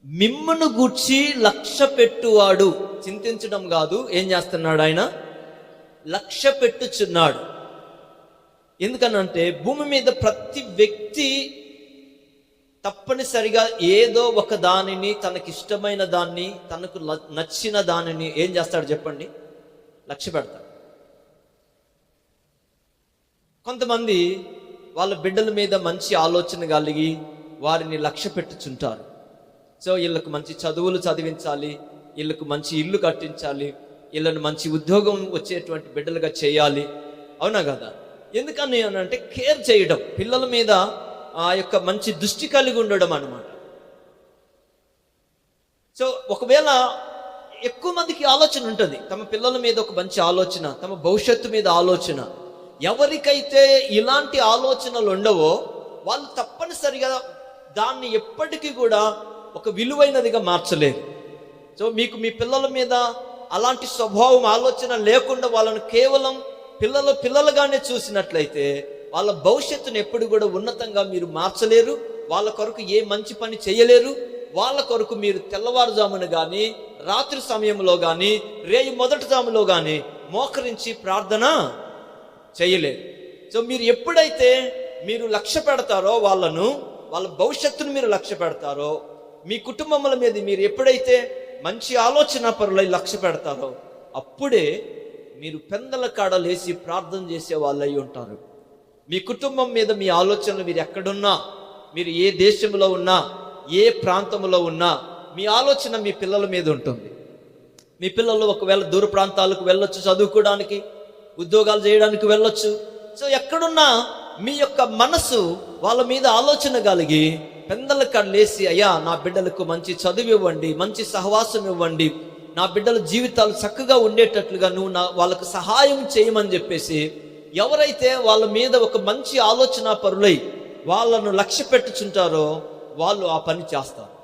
మిమ్మును గూర్చి లక్ష్య పెట్టువాడు చింతించడం కాదు, ఏం చేస్తున్నాడు ఆయన? లక్ష్య పెట్టుచున్నాడు. ఎందుకనంటే భూమి మీద ప్రతి వ్యక్తి తప్పనిసరిగా ఏదో ఒక దానిని, తనకిష్టమైన దాన్ని, తనకు నచ్చిన దానిని ఏం చేస్తాడు చెప్పండి? లక్ష్య పెడతాడు. కొంతమంది వాళ్ళ బిడ్డల మీద మంచి ఆలోచన కలిగి వారిని లక్ష్య పెట్టుచుంటారు. సో వీళ్ళకు మంచి చదువులు చదివించాలి, వీళ్ళకు మంచి ఇల్లు కట్టించాలి, వీళ్ళని మంచి ఉద్యోగం వచ్చేటువంటి బిడ్డలుగా చేయాలి. అవునా కదా? ఎందుకని అని అంటే కేర్ చేయడం, పిల్లల మీద ఆ యొక్క మంచి దృష్టి కలిగి ఉండడం అన్నమాట. సో ఒకవేళ ఎక్కువ మందికి ఆలోచన ఉంటుంది, తమ పిల్లల మీద ఒక మంచి ఆలోచన, తమ భవిష్యత్తు మీద ఆలోచన. ఎవరికైతే ఇలాంటి ఆలోచనలు ఉండవో వాళ్ళు తప్పనిసరిగా దాన్ని ఎప్పటికీ కూడా ఒక విలువైనదిగా మార్చలేరు. సో మీకు మీ పిల్లల మీద అలాంటి స్వభావం, ఆలోచన లేకుండా వాళ్ళను కేవలం పిల్లలుగానే చూసినట్లయితే వాళ్ళ భవిష్యత్తును ఎప్పుడు కూడా ఉన్నతంగా మీరు మార్చలేరు. వాళ్ళ కొరకు ఏ మంచి పని చేయలేరు. వాళ్ళ కొరకు మీరు తెల్లవారుజామున కానీ, రాత్రి సమయంలో కానీ, రేయి మొదటి జాములో కానీ మోకరించి ప్రార్థన చేయలేరు. సో మీరు ఎప్పుడైతే మీరు లక్ష్య పెడతారో, వాళ్ళ భవిష్యత్తును మీరు లక్ష్య పెడతారో, మీ కుటుంబముల మీద మీరు ఎప్పుడైతే మంచి ఆలోచన పరులై లక్ష్య పెడతారో, అప్పుడే మీరు పెందల కాడలేసి ప్రార్థన చేసే వాళ్ళై ఉంటారు. మీ కుటుంబం మీద మీ ఆలోచనలు, మీరు ఎక్కడున్నా, మీరు ఏ దేశంలో ఉన్నా, ఏ ప్రాంతంలో ఉన్నా, మీ ఆలోచన మీ పిల్లల మీద ఉంటుంది. మీ పిల్లలు ఒకవేళ దూర ప్రాంతాలకు వెళ్ళొచ్చు, చదువుకోవడానికి, ఉద్యోగాలు చేయడానికి వెళ్ళొచ్చు. సో ఎక్కడున్నా మీ యొక్క మనసు వాళ్ళ మీద ఆలోచన కలిగి పెందల కళ్ళేసి, అయ్యా నా బిడ్డలకు మంచి చదువు ఇవ్వండి, మంచి సహవాసం ఇవ్వండి, నా బిడ్డల జీవితాలు చక్కగా ఉండేటట్లుగా నువ్వు వాళ్ళకు సహాయం చేయమని చెప్పేసి ఎవరైతే వాళ్ళ మీద ఒక మంచి ఆలోచన పరులై వాళ్ళను లక్ష్య పెట్టుచుంటారో వాళ్ళు ఆ పని చేస్తారు.